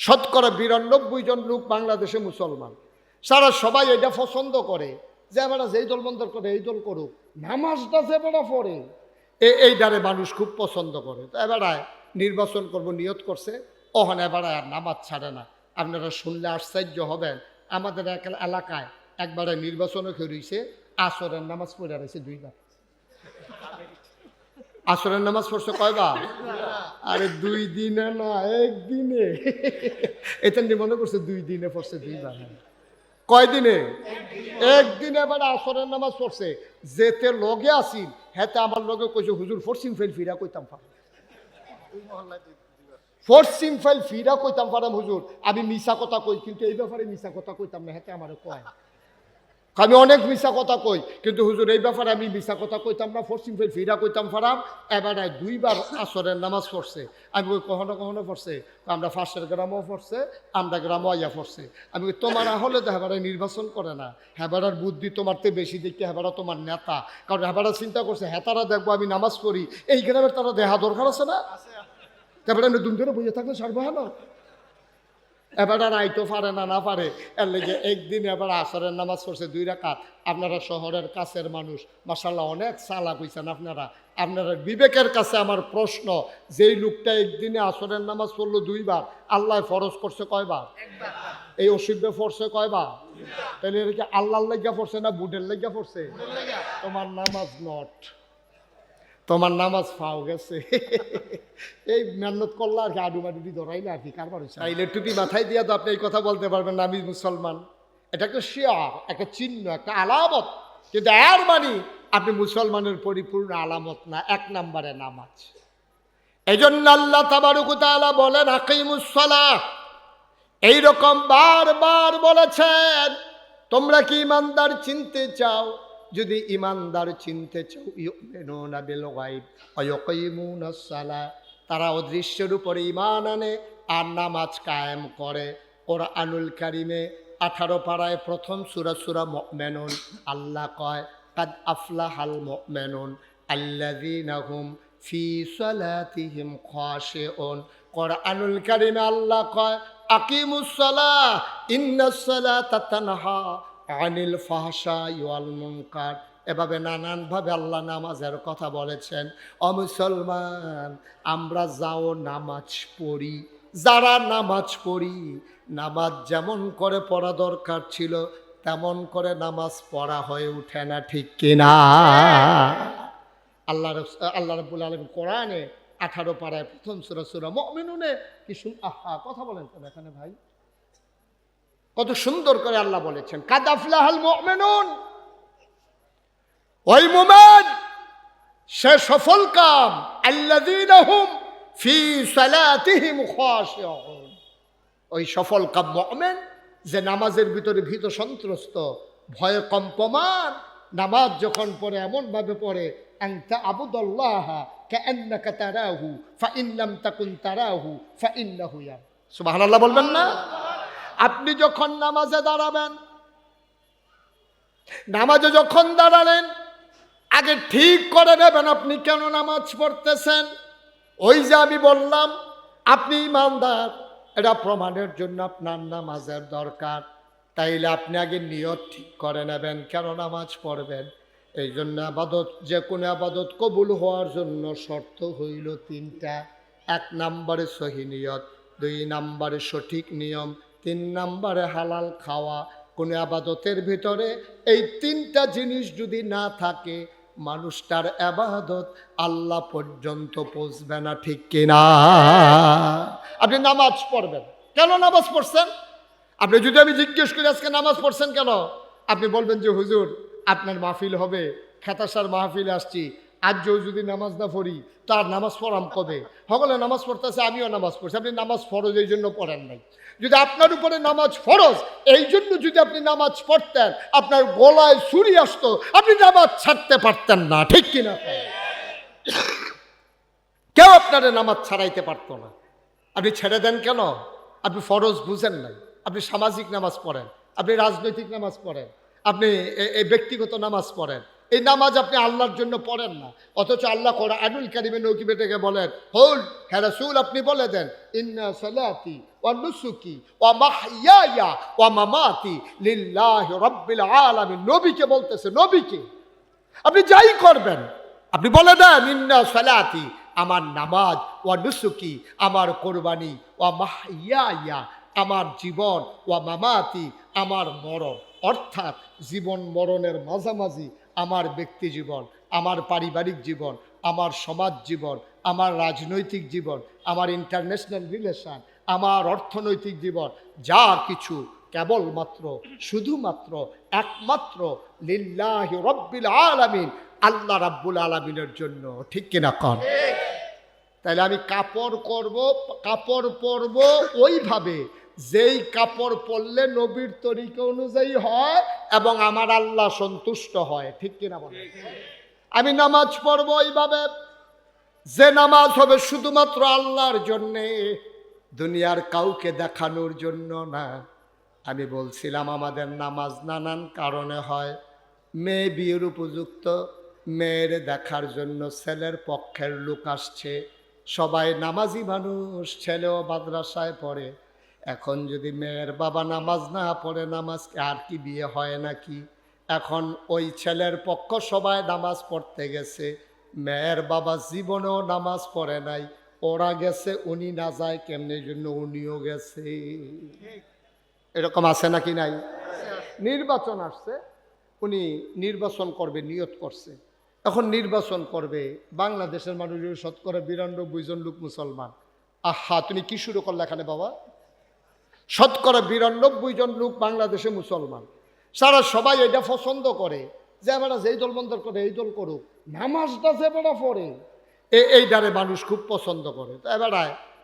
শতকরা ৯২ জন লোক বাংলাদেশে মুসলমান, সারা সবাই এটা পছন্দ করে যে এবার যেই দল বন্ধ করে এই দল করুক, নামাজটা যে বেড়া পড়ে এই দ্বারে মানুষ খুব পছন্দ করে। তো এবারায় নির্বাচন করব নিয়ত করছে, ওখানে এবারায় আর নামাজ ছাড়ে না। আপনারা শুনলে আশ্চর্য হবেন, আমাদের এলাকায় একবারে নির্বাচনও হয়েছে, আসরের নামাজ পড়ে রয়েছে 2 বার। আসরের নামাজ পড়ছে কয়বার? আরে 2 দিনে না, 1 দিনে। এটা নিয়ে মনে করছে 2 দিনে পড়ছে 2 বার। কয় দিনে? 1 দিনে এবার আসরের নামাজ পড়ছে। যেতে লগে আসিল হেতে আমার লগে কইছে হুজুর পশ্চিম ফাইল ফিরা কইতাম পারে, পশ্চিম ফাইল ফিরা কইতাম পারাম হুজুর, আমি মিশা কথা কই কিন্তু এই ব্যাপারে মিশা কথা কইতাম না। হেতে আমার কয় আমি অনেক মিশা কথা কই কিন্তু হুজুর এই ব্যাপারে আমি মিশা কথা কইতাম না, পশ্চিম ফাইল ফিরা কইতাম পারাম। এবারে 2 বার আসরের নামাজ পড়ছে। আমি কই কখনো কখনো পড়ছে, আমরা ফাঁসের গ্রামও পড়ছে, আমরা গ্রামও আইয়া পড়ছে। আমি কই তোমার হলে তো হেবারে নির্বাচন করে না, হেবারার বুদ্ধি তোমার তো বেশি দেখতে, হেবারা তোমার নেতা। কারণ হেবারা চিন্তা করছে হেতারা দেখবো আমি নামাজ পড়ি, এই গ্রামের তারা দেহা দরকার আছে না, তারপরে আমি দুম ধরে বুঝে থাকলে সারবো হ্যাঁ। এবার আর আইতো পারে না, না পারে এর লেগে একদিন এবার আসরের নামাজ পড়ছে 2 রাকাত। আপনারা শহরের কাছের মানুষ, মাশাআল্লাহ অনেক চালাক হইছেন আপনারা। আপনারা বিবেকের কাছে আমার প্রশ্ন, যেই লোকটা একদিনে আসরের নামাজ পড়লো 2 বার, আল্লাহ ফরজ করছে কয়বার? এই অসুবিধা পড়ছে কয়বার? তাহলে এটা কি আল্লাহর লাগিয়া পড়ছে না বুডের লাগিয়া পড়ছে? তোমার নামাজ নট, তোমার নামাজ ফাও গেছে। এই মেহনত করলে আর কি, আডুমাডুডি ধরাইলে আর কি কারবার হয়েছে। তাইলে টুপি মাথায় দিয়া তো আপনি এই কথা বলতে পারবেন না আমি মুসলমান। এটা একটা শিয়ার, একটা চিহ্ন, একটা আলামত, কিন্তু এর মানে আপনি মুসলমানের পরিপূর্ণ আলামত না। 1 নম্বরে নামাজ। এই জন্য আল্লাহ তাবারক ওয়া তাআলা বলেন আকিমুস সালাহ, এইরকম বারবার বলেছেন। তোমরা কি ইমানদার চিনতে চাও? যদি ইমানদার চিনতে চাও, ইউমিনুনা বিল গায়ব ওয়া ইয়াকিমুনাস সালাহ, তারা অদৃশ্যের উপরে ঈমান আনে আর নামাজ কায়েম করে। কোরআনুল কারীমে 18 পারায় প্রথম সূরা সূরা মুমিনুন আল্লাহ কয় কাদ আফলাহাল মুমিনুন আল্লাযীনা হুম ফি সালাতিহিম খাশিউন। কোরআনুল কারীমে আল্লাহ কয় আকিমুস সালাহ ইন্নাস সালাতা তানহা আনিল ফাহশাই ওয়াল মুনকার। এভাবে নানানভাবে আল্লাহ নামাজের কথা বলেছেন। ও মুসলমান, আমরা যাও নামাজ পড়ি, যারা নামাজ পড়ি, নামাজ যেমন করে পড়া দরকার ছিল তেমন করে নামাজ পড়া হয়ে ওঠে না, ঠিক কিনা? আল্লাহ রাব্বুল আলামিন কোরআনে 18 পারায় প্রথম সূরা সূরা মুমিনুনে কি কথা বলেন তো এখানে ভাই, কত সুন্দর করে আল্লাহ বলেছেন কাদ আফলাহাল মুমিনুন, ওই মুমিন সে সফল কাম, আল্লাযীনা হুম ফি সালাতিহিম খাশিউন, ওই সফল কাম মুমিন যে নামাজের ভিতরে ভীত সন্ত্রস্ত, ভয়ে কম্পমান। নামাজ যখন পড়ে এমন ভাবে পড়ে আনতা আবুদুল্লাহ কাআন্নাকা তারাহু ফাইন লাম তাকুন তারাহু ফাইন্নাহু ইয়ারা। সুবহানাল্লাহ বলবেন না? আপনি যখন নামাজে দাঁড়াবেন, নামাজে যখন দাঁড়ালেন আগে ঠিক করে নেবেন আপনি কেন নামাজ পড়তেছেন। ওই যে আমি বললাম আপনি ইমানদার, এটা প্রমাণের জন্য আপনার নামাজের দরকার। তাইলে আপনি আগে নিয়ত ঠিক করে নেবেন কেন নামাজ পড়বেন। এই জন্য আবাদত, যে কোনো আবাদত কবুল হওয়ার জন্য শর্ত হইল 3টা। 1 নম্বরে সহি নিয়ত, 2 নম্বরে সঠিক নিয়ম, 3 নম্বরে হালাল খাওয়া। কোনো আবাদতের ভিতরে এই 3টা জিনিস যদি না থাকে মানুষটার আবাদত আল্লাহ পর্যন্ত পৌঁছবে না, ঠিক কিনা? আপনি নামাজ পড়বেন, কেন নামাজ পড়ছেন? আপনি যদি আমি জিজ্ঞেস করি আজকে নামাজ পড়ছেন কেন, আপনি বলবেন যে হুজুর আপনার মাহফিল হবে, খেতাসার মাহফিলে আসছি, আজও যদি নামাজ না পড়ি তার নামাজ পড়াম কবে? সকলে নামাজ পড়তেছে, আমিও নামাজ পড়ছি। আপনি নামাজ ফরজ এই জন্য পড়েন নাই। যদি আপনার উপরে নামাজ ফরজ এই জন্য যদি আপনি নামাজ পড়তেন, আপনার গলায় ছুরি আসতো, আপনি নামাজ ছাড়তে পারতেন না, ঠিক কিনা? কেউ আপনার নামাজ ছাড়াইতে পারতো না। আপনি ছেড়ে দেন কেন? আপনি ফরজ বুঝেন নাই। আপনি সামাজিক নামাজ পড়েন, আপনি রাজনৈতিক নামাজ পড়েন, আপনি এই ব্যক্তিগত নামাজ পড়েন, এই নামাজ আপনি আল্লাহর জন্য পড়েন না। অথচ আল্লাহ কোরআনুল কারীমে নকিবেটাকে বলেন, হল হ্যাঁ রাসূল আপনি বলে দেন ইন্না সালাতি ওয়া নুসুকি ওয়া মাহইয়ায়া ওয়া মামাতি লিল্লাহি রাব্বিল আলামিন। নবীকে বলতেছে, নবীকে আপনি যাই করবেন আপনি বলে দেন ইন্না সালাতি, আমার নামাজ, ওয়া নুসুকি, আমার কোরবানি, ওয়া মাহইয়ায়া, আমার জীবন, ওয়া মামাতি, আমার মরণ। অর্থাৎ জীবন মরণের মাঝামাঝি আমার ব্যক্তি জীবন, আমার পারিবারিক জীবন, আমার সমাজ জীবন, আমার রাজনৈতিক জীবন, আমার ইন্টারন্যাশনাল রিলেশন, আমার অর্থনৈতিক জীবন, যা কিছু কেবলমাত্র শুধুমাত্র একমাত্র লিল্লাহি রাব্বিল আলামিন, আল্লাহ রাব্বুল আলামিনের জন্য। ঠিক কিনা কন? তাহলে আমি কাপড় পরব ওইভাবে যেই কাপড় পরলে নবীর তরিকা অনুযায়ী হয় এবং আমার আল্লাহ সন্তুষ্ট হয়। ঠিক কিনা বলেন? আমি নামাজ পড়ব ওইভাবে যে নামাজ হবে শুধুমাত্র আল্লাহর জন্যে, দুনিয়ার কাউকে দেখানোর জন্য না। আমি বলছিলাম আমাদের নামাজ নানান কারণে হয়। মেয়ে বিয়ের উপযুক্ত, মেয়ের দেখার জন্য ছেলের পক্ষের লোক আসছে, সবাই নামাজি মানুষ, ছেলেও মাদ্রাসায় পড়ে। এখন যদি মেয়ের বাবা নামাজ না পড়ে, নামাজ আর কি বিয়ে হয় নাকি? এখন ওই ছেলের পক্ষ সবাই নামাজ পড়তে গেছে, মেয়ের বাবা জীবনেও নামাজ পড়ে নাই, ওরা গেছে, উনি না যায় কেমনে, জন্য উনিও গেছে। এরকম আছে নাকি নাই? নির্বাচন আসছে, উনি নির্বাচন করবে নিয়ত করছে। এখন নির্বাচন করবে, বাংলাদেশের মানুষের শতকরা 92 জন লোক মুসলমান। আহা, তুমি কি শুরু করলে এখানে বাবা? শতকরা 92 জন লোক বাংলাদেশে মুসলমান। সারা সবাই এটা পছন্দ করে যে এবারে যেই দল বন্ধ করে এই দল করুক, নামাজটা যে বেড়া পড়ে এই দ্বারে মানুষ খুব পছন্দ করে। তো এবারে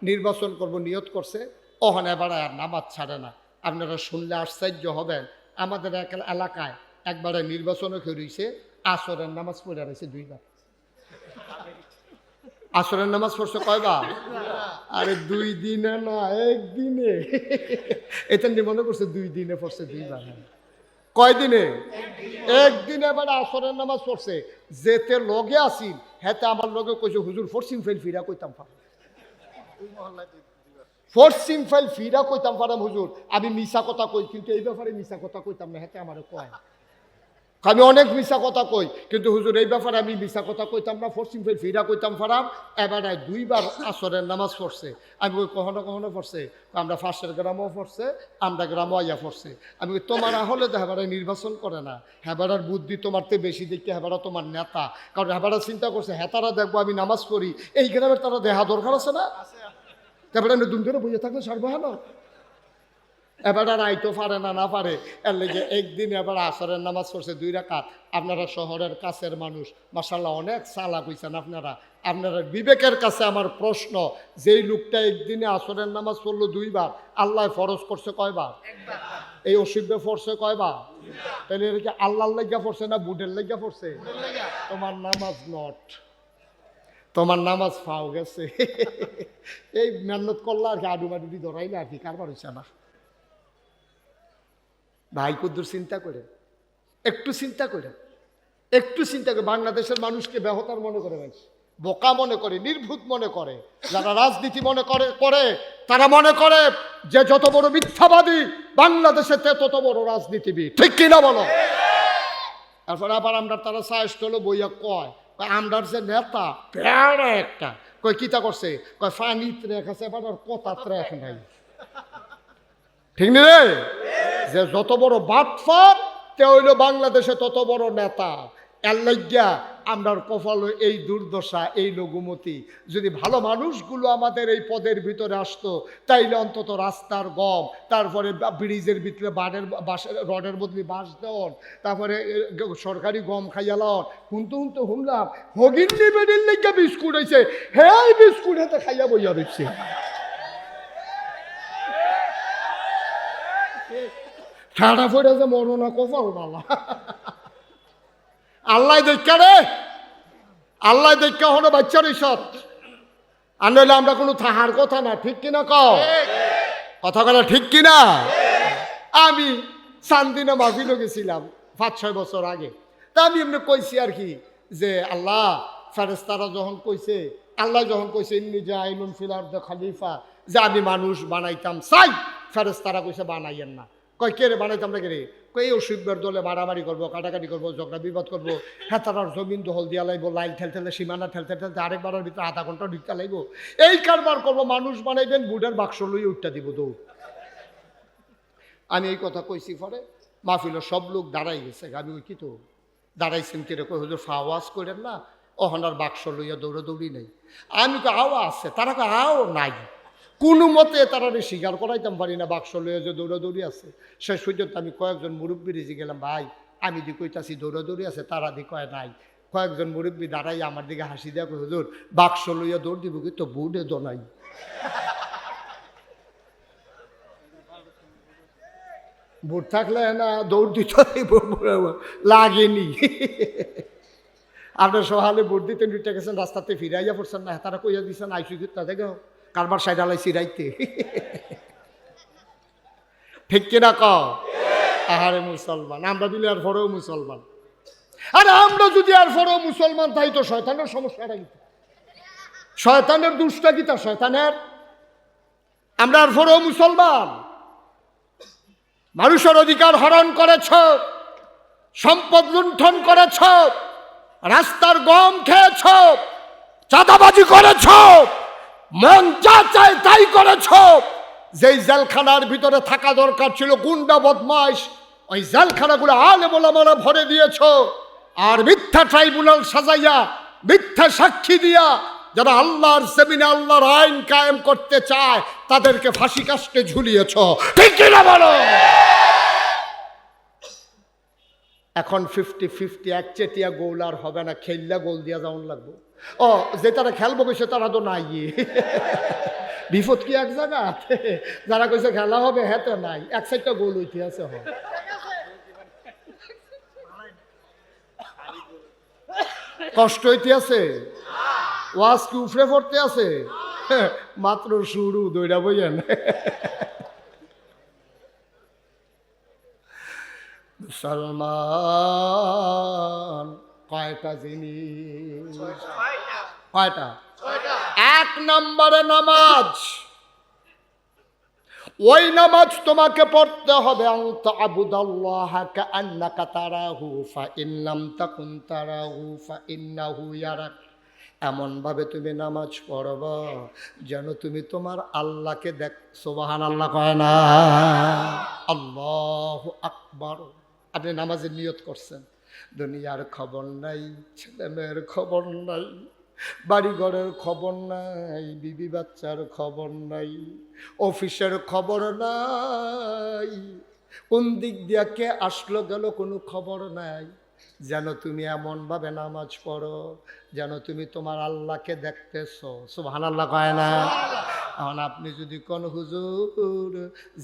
নির্বাচন করব নিয়ত করছে, ওখানে এবারে আর নামাজ ছাড়ে না। আপনারা শুনলে আশ্চর্য হবেন, আমাদের এলাকায় একবারে নির্বাচনও রয়েছে, আসরের নামাজ পড়ে রয়েছে 2 বার। আসরের নামাজ পড়ছে কয়বার? আরে 2 দিনে না, 1 দিনে। এটা নিয়ে মনে করছে 2 দিনে পড়ছে 2 বার। কয় দিনে? 1 দিনে। এবার আসরের নামাজ পড়ছে, যেতে লগে আসিল হেতে আমার লগে কইছে হুজুর পশ্চিম ফাইল ফিরা কইতাম পারাম, পশ্চিম ফাইল ফিরা কইতাম পারাম হুজুর। আমি মিশা কথা কই, কিন্তু এই ব্যাপারে মিশা কথা কইতাম না, হেতে আমার কয় আমি অনেক মিশা কথা কই, কিন্তু হুজুর এই ব্যাপারে আমি মিশা কথা কইতাম না, পশ্চিম ফাইল ফিরা কইতাম পারাম। এবার 2 বার আসরের নামাজ পড়ছে। আমি ওই কখনো কখনো পড়ছে, আমরা ফার্স্টের গ্রামও পড়ছে, আমরা গ্রামও আইয়া পড়ছে। আমি তোমার হলে তো হেবারা নির্বাচন করে না, হেবারার বুদ্ধি তোমার তো বেশি দেখতে, হেবারা তোমার নেতা। কারণ হেবারা চিন্তা করছে হেতারা দেখবো আমি নামাজ পড়ি, এই গ্রামের তারা দেখা দরকার আছে না, তারপরে আমি দুম ধরে বুঝে থাকলে সারবাহানো। এবার আর আইতো পারে না, না পারে, এর লেগে একদিন এবার আসরের নামাজ পড়ছে 2 রাকাত। আপনারা শহরের কাছের মানুষ, মাশাআল্লাহ অনেক চালাক হইছেন আপনারা। আপনারা বিবেকের কাছে আমার প্রশ্ন, যেই লোকটা একদিনে আসরের নামাজ পড়লো 2 বার, আল্লাহ ফরজ করছে কয়বার? এই অসুবিধা পড়ছে কয়বার? তাহলে এটা কি আল্লাহর লেগা পড়ছে না বুডের লেগা পড়ছে? তোমার নামাজ নট, তোমার নামাজ ফাও গেছে। এই মেহনত করলে আর কি, আডুমাডুডি ধরাইলে আর কি, কারবার হইছে না। ভাই কদ্দুর চিন্তা করেন, একটু চিন্তা করেন, একটু চিন্তা করে। বাংলাদেশের মানুষকে বেহতার মনে করে, বোকা মনে করে, নির্ভুত মনে করে। যারা রাজনীতি মনে করে তারা মনে করে যে যত বড় মিথ্যাবাদী বাংলাদেশে তত বড় রাজনীতিবিদ। ঠিক কিনা বলো? তারপরে আবার আমরা তারা সাহস হলো বইয়া কয় আমরার যে নেতা প্যারা একটা, কয় কিতা করছে, কয় ফানি ট্রেক আছে, এবার আর কথা ট্রেক নাই। ঠিক না রে? যে যত বড় বাটফার তে হইল বাংলাদেশে তত বড় নেতা। এর লাগিয়া আমরার কপাল এই দুর্দশা, এই লঘুমতি। যদি ভালো মানুষগুলো আমাদের এই পদের ভিতরে আসতো, তাইলে অন্তত রাস্তার গম, তারপরে ব্রিজের ভিতরে রডের বদলে বাঁশ দেওয়ান, তারপরে সরকারি গম খাইয়া লাওয়ান। হুনতে হুমলাম হগিন্নি বেডির লাগিয়া বিস্কুট হয়েছে, হ্যাঁ বিস্কুট হাতে খাইয়া বইয়া দিচ্ছে। ঠাডা ফেড়ে যে মরনা কপাল বালা। আল্লাহ দেখা রে, আল্লাহ দেখা হলো বাচ্চার ইসত। আর নইলে আমরা কোনো থাহার কথা না। ঠিক কিনা কও? কথা কথা ঠিক কিনা? আমি চান্দিনা মাহফিলে গেছিলাম 5-6 বছর আগে। তা আমি এমনি কইছি আর কি, যে আল্লাহ ফেরেশতারা যখন কইছে, আল্লাহ যখন কইছে ইন্নী জাইলুন ফিল আরদি খলিফা, যে আমি মানুষ বানাইতাম চাই, ফেরেশতারা কইছে বানাইয়েন না। কয় কে রে বানাইতাম না কে রে? কই অসুখের দলে মারামারি করবো, কাটাকাটি করবো, ঝগড়া বিবাদ করবো, হ্যাঁ তার জমিন দখল দিয়া লাইব, লাইন ঠেলতে সীমানা ঠেলতে আরেকবারের ভিতরে আধা ঘন্টা ঢুকতে লাইব, এই কারবার করবো। মানুষ বানাইবেন, বুড়ার বাক্স লইয়ে উঠটা দিব দৌড়। আমি এই কথা কইছি, পরে মাহফিলের সব লোক দাঁড়াই গেছে। আমি ওই কি তো দাঁড়াইছেন কিরকম হুজুর ফাওয়াজ করেন না, অহনার বাক্স লইয়া দৌড়াদৌড়ি নেই। আমি তো আও আছে, তারা তো আও নাই। কোনো মতে তারা স্বীকার করাইতাম পারি না বাক্স লইয়া যে দৌড়াদৌড়ি আছে। শেষ পর্যন্ত আমি কয়েকজন মুরব্বী রেজি গেলাম, ভাই আমি দি কইতাছি দৌড়াদৌড়ি আছে, তারা দি কয় নাই। কয়েকজন মুরব্বী দাঁড়াই আমার দিকে হাসি দেওয়া কই, হুজুর বাক্স লইয়া দৌড় দিব কিন্তু বুড়ে দোনাই। বুট থাকলে না দৌড় দিত লাগেনি। আপনার সহালে ভোট দিতে উঠে গেছেন, রাস্তাতে ফিরাইয়া পড়ছেন না, তারা কইয়া দিচ্ছেন আইসু তা দেখো কারবার সাইড আলাই সিরাইতে। ঠিক কিনা ক? আহারে মুসলমান, আমরা দিলে আর পরেও মুসলমান। আরে আমরা যদি আর পরেও মুসলমান তাই তো শয়তানের সমস্যাটা কি? শয়তানের দুষ্টা কি তা শয়তানের? আমরা আর পরেও মুসলমান। মানুষের অধিকার হরণ করেছ, সম্পদ লুণ্ঠন করেছ, রাস্তার গম খেয়েছ, চাঁদাবাজি করেছ, মন যা চায় তাই করেছ। যেই জেলখানার ভিতরে থাকা দরকার ছিল গুন্ডা বদমাইশ, ওই জেলখানাগুলো আলেম ওলামারা ভরে দিয়েছ। আর মিথ্যা ট্রাইব্যুনাল সাজাইয়া, মিথ্যা সাক্ষী দিয়া যারা আল্লাহর জমিনে আল্লাহর আইন কায়েম করতে চায় তাদেরকে ফাঁসি কাস্টে ঝুলিয়েছ। ঠিক কিনা বলো? এখন 50-50 একচেটিয়া গোল আর হবে না, খেললা গোল দিয়া যাওয়ান লাগবো। ও যে তারা খেলবো কইছে তারা তো নাই। বিপদ কি এক জায়গা? যারা কইছে খেলা হবে হ্যাঁ তো নাই, এক সাইডটা গোল হইতে আছে। কষ্ট হইতে আছে, ওয়াজ কি উফরে পড়তে আছে? মাত্র শুরু, দইরা বইয়েন। মুসলমান কয়টা জিনিস? কয়টা? এক নম্বরে নামাজ। ওই নামাজ তোমাকে পড়তে হবে আনতা আবুদাল্লাহ কাআন্নাকা তারাহু ফাইন লাম তাকুন তারাহু ফাইন্নাহু ইয়ারাক। এমনভাবে তুমি নামাজ পড়বা যেন তুমি তোমার আল্লাহকে দেখ। সুবহানাল্লাহ কয় না? আল্লাহু আকবার। আপনি নামাজের নিয়ত করছেন, দুনিয়ার খবর নাই, ছেলে মেয়ের খবর নাই, বাড়িঘরের খবর নাই, বিবি বাচ্চার খবর নাই, অফিসের খবর নাই, কোন দিক দিয়া কে আসলো গেল কোনো খবর নাই। যেন তুমি এমনভাবে নামাজ পড়ো যেন তুমি তোমার আল্লাহকে দেখতেছো। সুবহানাল্লাহ কয় না? এখন আপনি যদি কোন হুজুর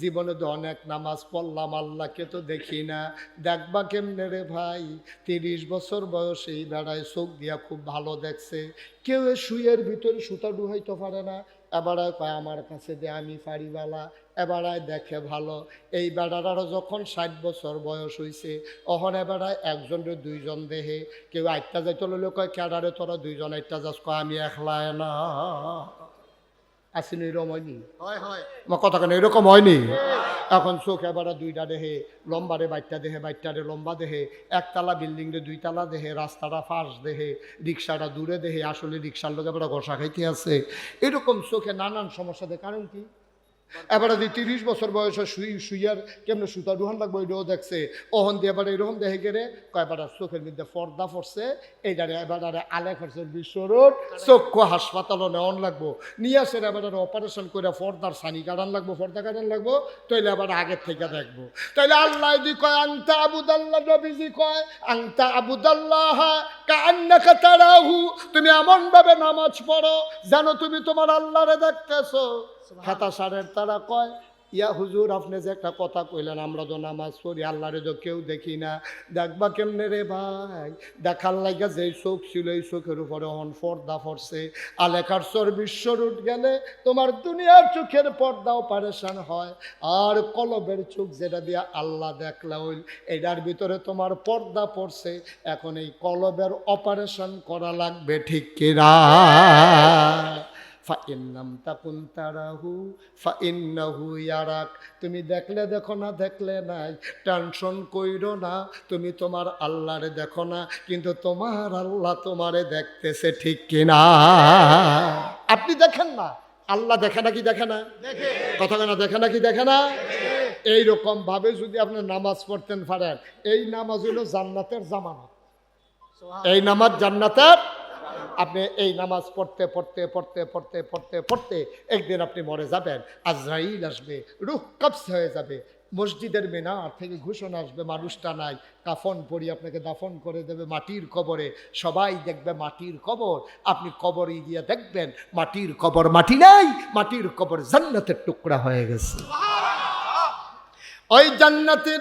জীবনে তো অনেক নামাজ পড়লাম আল্লাহকে তো দেখি না, দেখবা কেমনে রে ভাই? 30 বছর বয়সেই বেড়ায় চোখ দিয়া খুব ভালো দেখছে, কেউ শুয়ের ভিতরে সুতা ডুহাইতে পারে না, এবারায় কয় আমার কাছে দে আমি পারিবালা, এবারায় দেখে ভালো। এই বেড়াটারও যখন 60 বছর বয়স হয়েছে অহন এবারায় একজনের দুইজন দেহে, কেউ আটটা যাইতে লইলে কয় ক্যাডারে তোরা দুইজন আটটা যাস, কয় আমি একলায় না। আসেনি এরকম হয়নি? আমার কথা কেন এরকম হয়নি? এখন চোখ এবারে দুইটা দেহে, লম্বারে বাইটটা দেহে, বাইটটারে লম্বা দেহে, একতলা বিল্ডিং রে দুইতলা দেহে, রাস্তাটা ফাঁস দেহে, রিক্সাটা দূরে দেহে, আসলে রিক্সার লোক এবারে ঘষা খাইতে আছে। এরকম চোখে নানান সমস্যা দেয়। কারণ কি? এবারে যে 30 বছর বয়সে শুইয়ার কেমন সুতা ডুহান লাগবো এটাও দেখছে। ওহন দিয়ে এবারে এরকম দেখে গেলে কয়বার চোখের মধ্যে পর্দা পড়ছে, এইটারে এবারে আলে খরচের বিশ্বরোড চক্ষু হাসপাতালও নেওয়ান লাগবো, নিয়ে আসে এবারে অপারেশন করে পর্দার সানি কাটান লাগবো, পর্দা কাটান লাগবো, তাইলে আবার আগের থেকে দেখবো। তাইলে আল্লাহ দি কয় আনতা আবুদাল্লাহ, নবীজি কয় আনতা আবুদাল্লাহ কাআন্নাকা তারাহু। তুমি এমনভাবে নামাজ পড়ো যেন তুমি তোমার আল্লাহরে দেখতেছো। হতাশারের তারা কয় ইয়া হুজুর আপনি যে একটা কথা কইলেন আমরা তো নামাজ পড়ি আল্লাহরে তো কেউ দেখি না, দেখবা কেমনে রে ভাই? দেখার লাগা যেই চোখ ছিল এই চোখের উপরে অন পর্দা পড়ছে, আলেখার চর্বিশ্বর উঠ গেলে তোমার দুনিয়ার চোখের পর্দা অপারেশন হয়, আর কলবের চোখ যেটা দিয়ে আল্লাহ দেখলা হইল এটার ভিতরে তোমার পর্দা পড়ছে। এখন এই কলবের অপারেশন করা লাগবে, ঠিক কিনা? ফাইন্নাম তাকুন তারাহু ফাইন্নাহু ইয়ারাক। তুমি দেখলে দেখো না দেখলে নাই, টেনশন কইরো না, তুমি তোমার আল্লাহরে দেখো না, কিন্তু তোমার আল্লাহ তোমারে দেখতেছে, ঠিক কিনা? আপনি দেখেন না, আল্লাহ দেখে নাকি দেখে না? কথা না, দেখে নাকি দেখে না? এইরকম ভাবে যদি আপনি নামাজ পড়তেন পারেন, এই নামাজ হলো জান্নাতের জামানত। এই নামাজ জান্নাতের। আপনি এই নামাজ পড়তে পড়তে পড়তে পড়তে পড়তে পড়তে একদিন আপনি মরে যাবেন, আজরাইল আসবে, রূহ কবজ হয়ে যাবে, মসজিদের মিনার থেকে ঘোষণা আসবে মানুষটা নাই, কাফন পরি আপনাকে দাফন করে দেবে মাটির কবরে। সবাই দেখবে মাটির কবর, আপনি কবরে গিয়ে দেখবেন মাটির কবর মাটি নাই, মাটির কবর জান্নাতের টুকরা হয়ে গেছে। ওই জান্নাতের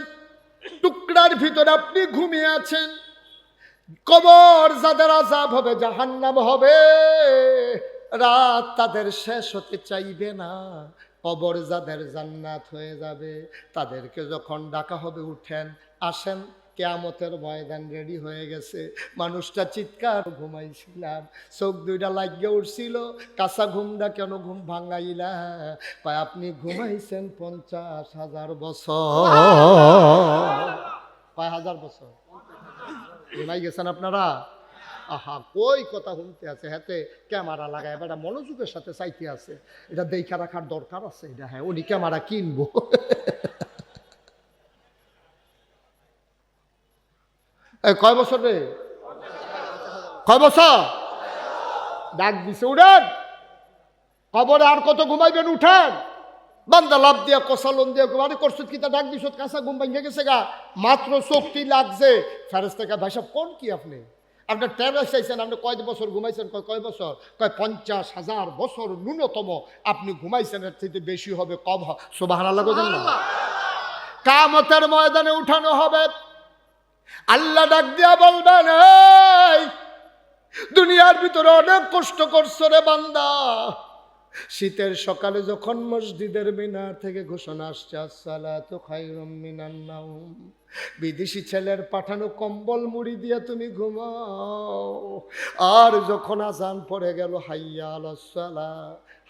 টুকরার ভিতরে আপনি ঘুমিয়ে আছেন। কবর যাদের আযাব হবে, জাহান্নাম হবে, রাত তাদের শেষ হতে চাইবে না। কবর যাদের জান্নাত হয়ে যাবে, তাদেরকে যখন ডাকা হবে, উঠেন আসেন, কিয়ামতের ময়দান রেডি হয়ে গেছে। মানুষটা চিৎকার, ঘুমাইছিলাম, চোখ দুইটা লাগিয়ে উঠছিল, কাঁচা ঘুমটা কেন ঘুম ভাঙাইলা? কয় আপনি ঘুমাইছেন 50,000 বছর। কয় হাজার বছর ঘুমাই গেছেন আপনারা? আহা, কই কথা শুনতে আছে, হাতে ক্যামেরা লাগায় এবার মনোযোগের সাথে চাইতে আছে, এটা দেখা রাখার দরকার আছে। এটা হ্যাঁ, উনি ক্যামেরা কিনবো। কয় বছর রে? কয় বছর? ডাক দিছে উঠেন, কবরে আর কত ঘুমাইবেন, উঠেন। বান্দা লাভ দিয়া কষালন দিয়া আরে করছো কি, তা ডাক দিছ, কাঁচা ঘুম ভাঙে গেছে গা, মাত্র চোখটি লাগছে। ফেরেশতা ভাই সাহেব কোন কি আপনি, আপনার টেরাস চাইছেন, আপনি কয় বছর ঘুমাইছেন? কয় বছর? কয় 50,000 বছর ন্যূনতম আপনি ঘুমাইছেন, এর থেকে বেশি হবে কম হবে। সুবহানাল্লাহ বলেন না? কিয়ামতের ময়দানে উঠানো হবে, আল্লাহ ডাক দিয়া বলবেন, এই দুনিয়ার ভিতরে অনেক কষ্ট করছো রে বান্দা। শীতের সকালে যখন মসজিদের মিনার থেকে ঘোষণা আসছে আসসালাতু খায়রুম মিনান নাওম, বিদেশি ছেলের পাঠানো কম্বল মুড়ি দিয়ে তুমি ঘুমাও। আর যখন আজান পড়ে গেল, হাইয়া আলাস সালাহ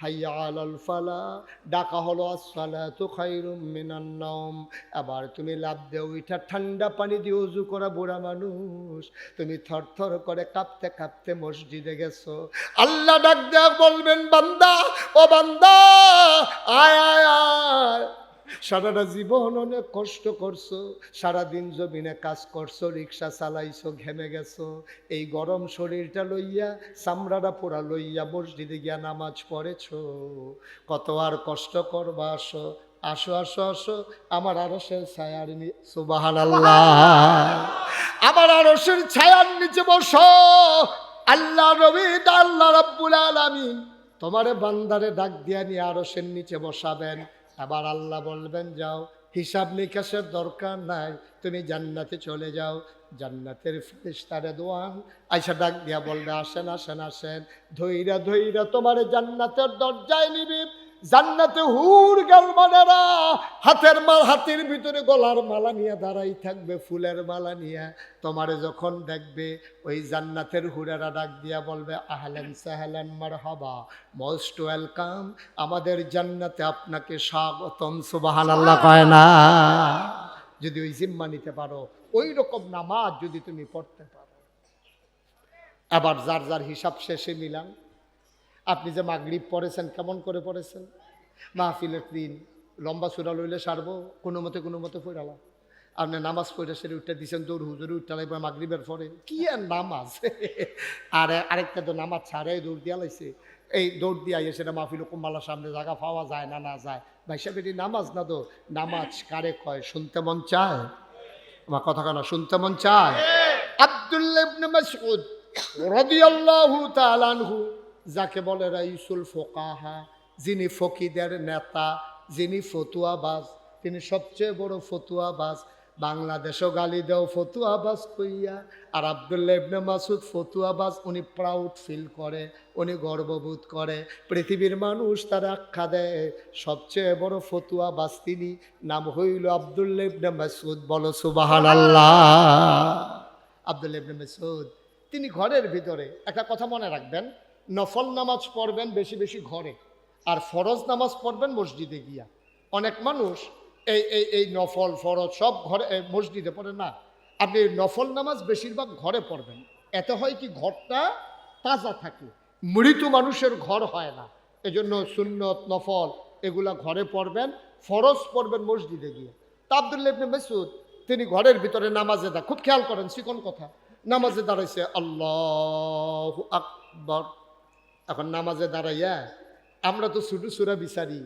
হাইয়া আলাল ফালাহ, ডাকা হলো আসসালাতু খায়রুম মিনান নাওম, আবার তুমি লাফ দিয়ে উঠা ঠান্ডা পানি দিয়ে ওযু করা বুড়া মানুষ, তুমি থরথর করে কাঁপতে কাঁপতে মসজিদে গেছো। আল্লাহ ডাক দেয়া বলবেন, বান্দা ও বান্দা, আয় আয় আয়, সারাটা জীবন অনেক কষ্ট করছো, সারাদিন জমিনে কাজ করছো, রিক্সা চালাইছো, ঘেমে গেছো, এই গরম শরীরটা লইয়া, চামড়াটা পোড়া লইয়া মসজিদে গিয়া নামাজ পড়েছো, কত আর কষ্ট করবা, আসো আসো আসো আসো আমার আরশের ছায়ার নিচে। সুবহানাল্লাহ, আমার আরশের ছায়ার নিচে বসো। আল্লাহ নবী, আল্লাহ রাব্বুল আলামিন তোমারে বান্দারে ডাক দিয়া নিয়ে আরশের নিচে বসাবেন। আবার আল্লাহ বলবেন, যাও, হিসাব নিকাশের দরকার নাই, তুমি জান্নাতে চলে যাও। জান্নাতের ফেরেশতারে দোয়ান আইসা ডাক দিয়া বলবে, আসেন আসেন আসেন, ধইরা ধইরা তোমারে জান্নাতের দরজায় নিবি। জান্নাতে হুর গালমানেরা হাতের ভিতরে গলার মালা নিয়ে দাঁড়াই থাকবে, ফুলের মালা নিয়ে। তোমারে যখন দেখবে, ওই জান্নাতের হুরেরা ডাক দিয়া বলবে, আহলান সাহলান মারহাবা, মোস্ট ওয়েলকাম, আমাদের জান্নাতে আপনাকে স্বাগতম। সুবহানাল্লাহ কয় না? যদি ওই জিম্মা নিতে পারো, ওই রকম নামাজ যদি তুমি পড়তে পারো। আবার যার যার হিসাব শেষে মিলান। আপনি যে মাগরিব পড়েছেন, কেমন করে পড়েছেন? মাহফিলের দিন লম্বা সূরা লইলে সারবো, কোনো মতে পড়ালাম। আপনি নামাজ পড়ে সেরে উঠে দিচ্ছেন, দৌড় হুজুরে উঠতে লাগবে মাগরিবের পরে, কি আর নামাজ। আর আরেকটা তো নামাজ ছাড়ে দৌড় দিয়া লাইছে, এই দৌড় দিয়া সেটা মাহফিল কুম্বালার সামনে জায়গা পাওয়া যায় না, না যায়। ভাই সাহেব, এটি নামাজ না তো, নামাজ কারে কয়? শুনতে মন চায়? আমার কথা কেন শুনতে মন চায়? আব্দুল্লাহ ইবনে মাসউদ রাদিয়াল্লাহু তাআলা আনহু, যাকে বলে রাইসুল ফোকাহা, যিনি ফকিদের নেতা, যিনি ফতুয়াবাজ, তিনি সবচেয়ে বড় ফতুয়াবাজ। বাংলাদেশও গালি দেও ফতুয়াবাজ কইয়া, আর আব্দুল্লাহ ইবনে মাসউদ ফতুয়াবাজ, উনি প্রাউড ফিল করে, উনি গর্ববোধ করে। পৃথিবীর মানুষ তার আখ্যা দেয় সবচেয়ে বড় ফতুয়াবাজ তিনি, নাম হইল আব্দুল্লাহ ইবনে মাসউদ। বলো সুবহানাল্লাহ। আব্দুল্লাহ ইবনে মাসউদ তিনি ঘরের ভিতরে, একটা কথা মনে রাখবেন, নফল নামাজ পড়বেন বেশি বেশি ঘরে, আর ফরজ নামাজ পড়বেন মসজিদে গিয়া। অনেক মানুষ এই নফল ফরজ সব ঘরে মসজিদে পড়ে না। আপনি নফল নামাজ বেশিরভাগ ঘরে পড়বেন, এতে হয় কি ঘরটা তাজা থাকে। মৃত মানুষের ঘর হয় না, এজন্য সুন্নত নফল এগুলা ঘরে পড়বেন, ফরজ পড়বেন মসজিদে গিয়ে। তা আব্দুল্লাহ ইবনে মাসউদ তিনি ঘরের ভিতরে নামাজে খুব খেয়াল করেন চিকন কথা, নামাজে দাঁড়াইছে আল্লাহু আকবার। এখন নামাজে দাঁড়াইয়া আমরা তো ছোট সূরা বিচারি,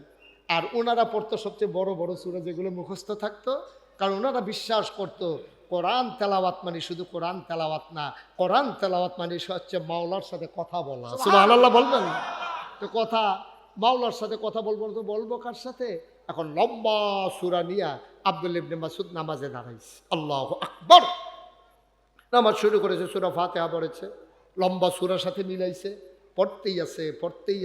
আর ওনারা পড়তো সবচেয়ে বড় বড় সূরা যেগুলো মুখস্থ থাকতো, কারণ ওনারা বিশ্বাস করতো কোরআন তেলাওয়াত মানে শুধু কোরআন তেলাওয়াত না, কোরআন তেলাওয়াত মানে হচ্ছে মাওলার সাথে কথা বলা। সুবহানাল্লাহ বলবেন তো, কথা মাওলার সাথে কথা বলবো তো বলবো কার সাথে? এখন লম্বা সূরা নিয়া আব্দুল্লাহ ইবনে মাসউদ নামাজে দাঁড়াইছে, আল্লাহু আকবার নামাজ শুরু করেছে, সূরা ফাতিহা পড়েছে, লম্বা সূরার সাথে মিলাইছে, পড়তেই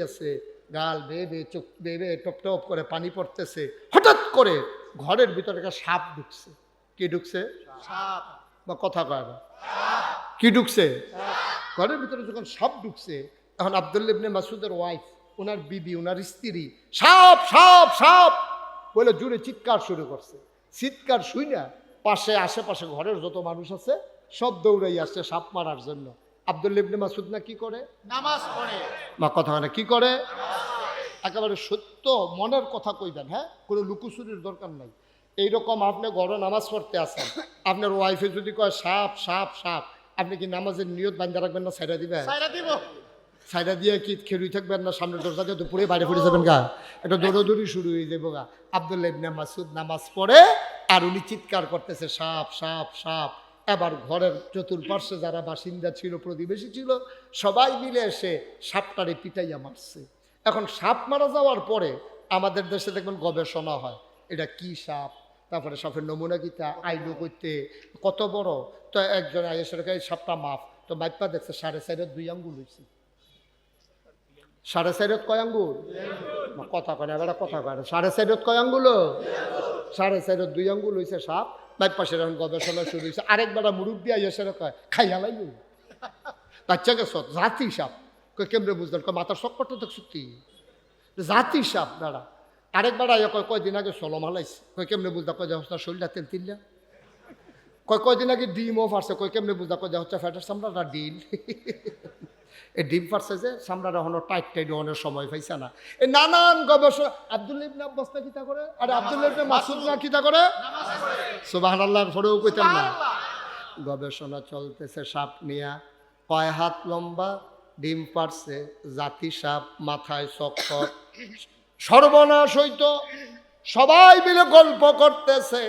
আছে, গাল বেয়ে চোখ বেয়ে টপ টপ করে পানি পড়তেছে। হঠাৎ করে ঘরের ভিতরে একটা সাপ ঢুকছে। কি ঢুকছে? সাপ। বা কথা কয় না, কি ঢুকছে? ঘরের ভিতরে যখন সাপ ঢুকছে, তখন আব্দুল্লাহ ইবনে মাসউদের ওয়াইফ, ওনার বিবি, ওনার স্ত্রী সাপ সাপ সাপ বলে জুড়ে চিৎকার শুরু করছে। চিৎকার শুই না পাশে আশেপাশে ঘরের যত মানুষ আছে সব দৌড়াই আসছে সাপ মারার জন্য। আব্দুল্লাহ ইবনে মাসউদ না কি করে? নামাজ পড়ে। মা কথা হয় না, কি করে? একেবারে সত্য মনের কথা কইবেন, হ্যাঁ, কোনো লুকুচুরির দরকার নাই। এইরকম আপনি ঘরে নামাজ পড়তে আসেন, আপনার ওয়াইফে যদি কয় সাপ সাপ সাপ, আপনি কি নামাজের নিয়ত বান্ধা রাখবেন না সাইডা দিবেন? সাইডা দিয়ে কি খেলুই থাকবেন না সামনের দরজা দিয়ে দুপুরে বাইরে পড়ে যাবেন গা? এটা দৌড়াদৌড়ি শুরু হয়ে যাবো গা। আব্দুল্লাহ ইবনে মাসউদ নামাজ পড়ে আর উনি চিৎকার করতেছে সাপ সাপ সাপ। এবার ঘরের চতুর্পার্শ্বে যারা বাসিন্দা ছিল, প্রতিবেশী ছিল, সবাই মিলে এসে সাপটারে পিটাইয়া মারছে। এখন সাপ মারা যাওয়ার পরে আমাদের দেশে দেখবেন গবেষণা হয়, এটা কি সাপ, তারপরে সাপের নমুনা কিতা আইলো করতে কত বড়। তো একজন আইসের এই সাপটা মাপ, তো মাইপা দেখছে 4.5 আঙ্গুল হয়েছে। 4.5 কয় আঙ্গুল? কথা কয় না, এবার কথা কয় না। 4.5 কয় আঙ্গুল? 4.5 আঙ্গুল হয়েছে সাপ। বাইপাশে এখন গবেষণা শুরু হয়েছে। আরেকবার মুরব্বী আইসের কয় খাইয়া লাইল বাচ্চা গেছ জাতি সাপ। কয় কেমনে বুঝলেন? কয় মাথার চক্করটা তো সত্যি জাতি সাপ দাঁড়া। আরেকবার আইয়া কয় কয়দিন আগে সলম হালাইছে। কয় কেমনে বুঝদা? কয় যা হচ্ছে শরীরটা তেল তিল্লা। কয়দিন আগে ডিমও ফারছে। কয় কেমনে বুঝদা? কয় যা হচ্ছে ফ্যাটের চামড়াটা ডিল। এই ডিম ফারছে যে চামড়াটা হলো টাইট টাইট অনেক সময় পাইছে না। এই নানান গবেষণা। আব্দুল্লাহ ইবনে আব্বাস না কিতা করে? আরে আব্দুল্লাহ ইবনে মাসউদ না কিতা করে? সুবহানাল্লাহর পরেও কইতেন না। গবেষণা চলতেছে সাপ নিয়া। কয় হাত লম্বা, ডিম পারছে, জাতি সাপ, মাথায় চক্কর, সর্বনাশ হইতো। সবাই মিলে গল্প করতেছে।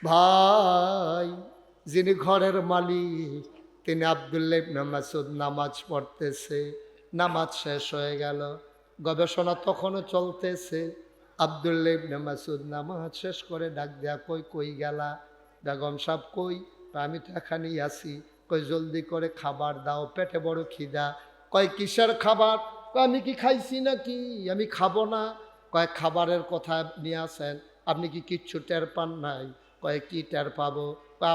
ভাই যিনি ঘরের মালিক তিনি আব্দুল্লাহ ইবনে মাসউদ নামাজ পড়তেছে। নামাজ শেষ হয়ে গেল, গবেষণা তখনও চলতেছে। আব্দুল্লাহ ইবনে মাসউদ নামাজ শেষ করে ডাক দেয়া, কই গেলা? বেগম সাহেব কই? আমি তো এখানেই আছি। কই জলদি করে খাবার দাও, পেটে বড় খিদা। কয় কিসের খাবার? আমি কি খাইছি নাকি? আমি খাবো না। কয় খাবারের কথা নিয়ে আসেন, আপনি কি কিচ্ছু টের পান নাই? কয় কি টের পাবো?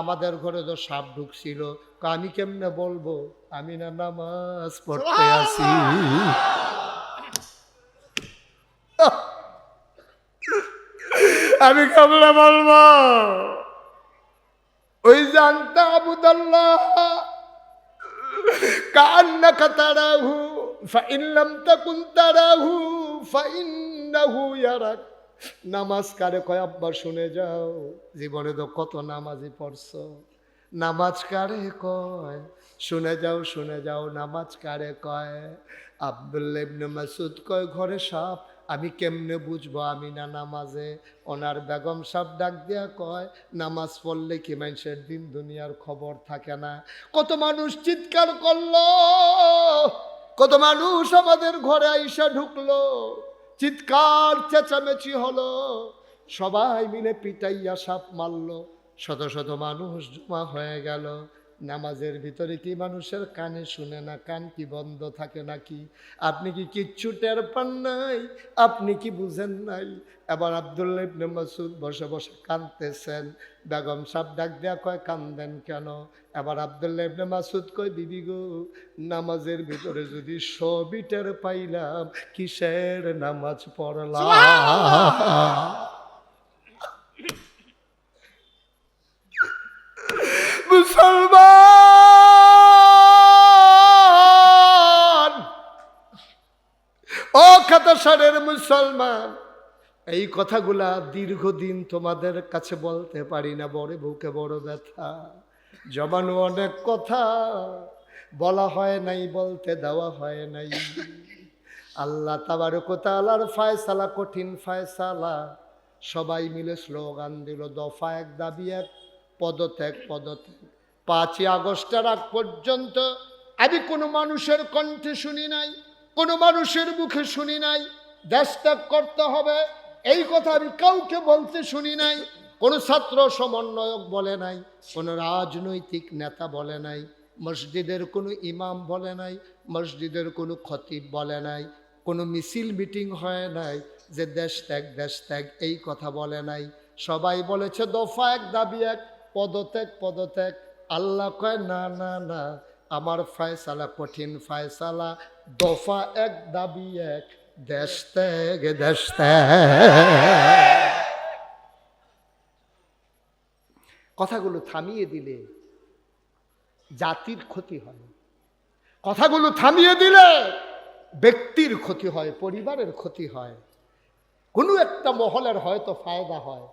আমাদের ঘরে তো সাপ ঢুকছিল। আমি কেমনে বলবো? আমি না নামাজ পড়তে আসি। আমি কেমনে বলবো? ওই জানতা আবুদাল্লাহ কান্নাকা তারাহু ফাইন লাম তাকুন তারাহু ফাইন্নাহু ইয়ারাক। নামাজ কারে কয়? আব্বা শুনে যাও, জীবনে তো কত নামাজই পড়ছো। নামাজ কারে কয়? শুনে যাও নামাজ কারে কয়? আব্দুল্লাহ ইবনে মাসউদ কয় ঘরে সাপ, আমি কেমনে বুঝবো আমি না নামাজে? ওনার বেগম সাহেব ডাক দিয়া কয় নামাজ পড়লে কি মানুষের দিন দুনিয়ার খবর থাকে না? কত মানুষ চিৎকার করলো, কত মানুষ আমাদের ঘরে আইসা ঢুকলো, চিৎকার চেঁচামেচি হলো, সবাই মিলে পিটাইয়া সাপ মারলো, শত শত মানুষ জমা হয়ে গেল। নামাজের ভিতরে কি মানুষের কানে শুনে না? কান কি বন্ধ থাকে নাকি? আপনি কি কিচ্ছু টের পান নাই? আপনি কি বুঝেন নাই? এবার আব্দুল্লাহ ইবনে মাসউদ বসে বসে কাঁদতেছেন। বেগম সাহেব ডাক দেয়া কয়, কান্দেন কেন? এবার আব্দুল্লাহ ইবনে মাসউদ কয়, বিবি গো, নামাজের ভিতরে যদি সবই টের পাইলাম, কিসের নামাজ পড়লাম? মুসলমান, ও খাতাসারের মুসলমান, এই কথাগুলা দীর্ঘদিন তোমাদের কাছে বলতে পারি না, বড় বুকে বড় ব্যথা। জবানু অনেক কথা বলা হয় নাই, বলতে দেওয়া হয় নাই। আল্লাহ তাবারক ওয়া তাআলার ফয়সালা কঠিন ফয়সালা। সবাই মিলে স্লোগান দিল, দফা এক দাবি এক, পদত্যাগ পদত্যাগ। 5ই আগস্টের আগ পর্যন্ত আমি কোনো মানুষের কণ্ঠে শুনি নাই, কোনো মানুষের মুখে শুনি নাই দেশ ত্যাগ করতে হবে, এই কথা আমি কাউকে বলতে শুনি নাই। কোনো ছাত্র সমন্বয়ক বলে নাই, কোনো রাজনৈতিক নেতা বলে নাই, মসজিদের কোনো ইমাম বলে নাই, মসজিদের কোনো খতিব বলে নাই, কোনো মিছিল মিটিং হয় নাই যে দেশ ত্যাগ এই কথা বলে নাই। সবাই বলেছে দফা এক দাবি এক, পদত্যাগ পদত্যাগ। আল্লাহ কয়, না না না, আমার ফয়সালা কঠিন ফয়সালা, দফা এক দাবি এক, দেশ ত্যাগ দেশ ত্যাগ। কথাগুলো থামিয়ে দিলে জাতির ক্ষতি হয়, কথাগুলো থামিয়ে দিলে ব্যক্তির ক্ষতি হয়, পরিবারের ক্ষতি হয়, কোনো একটা মহলের হয়তো ফায়দা হয়,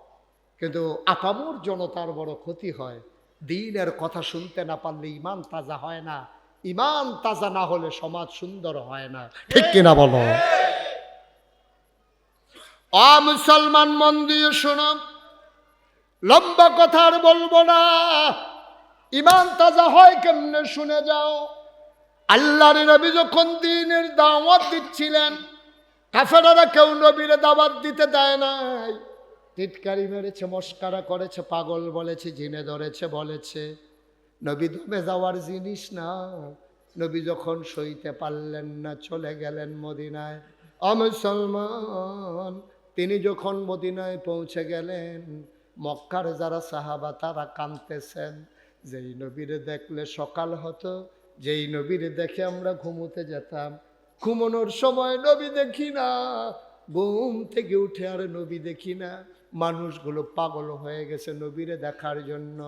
কিন্তু আপামর জনতার বড় ক্ষতি হয়। দ্বীনের কথা শুনতে না পারলে ইমান তাজা হয় না, ইমান তাজা না হলে সমাজ সুন্দর হয় না, ঠিক কিনা বলো? মুসলমান মন দিয়ে শোনো, লম্বা কথা আর বলবো না। ইমান তাজা হয় কেমনে শুনে যাও। আল্লাহর নবী যখন দ্বীনের দাওয়াত দিচ্ছিলেন, কাফেররা কেউ নবীর দাওয়াত দিতে দেয় নাই। টিটকারি মেরেছে, মস্কারা করেছে, পাগল বলেছে, জিনে ধরেছে বলেছে। নবী দমে যাওয়ার জিনিস না। নবী যখন সইতে পারলেন না, চলে গেলেন মদিনায়। মুসলমান, তিনি যখন মদিনায় পৌঁছে গেলেন, মক্কার যারা সাহাবা তারা কাঁদতেছেন। যেই নবীরে দেখলে সকাল হতো, যেই নবীরে দেখে আমরা ঘুমোতে যেতাম, ঘুমানোর সময় নবী দেখি না, ঘুম থেকে উঠে আর নবী দেখি না। মানুষগুলো পাগল হয়ে গেছে নবীরে দেখার জন্য।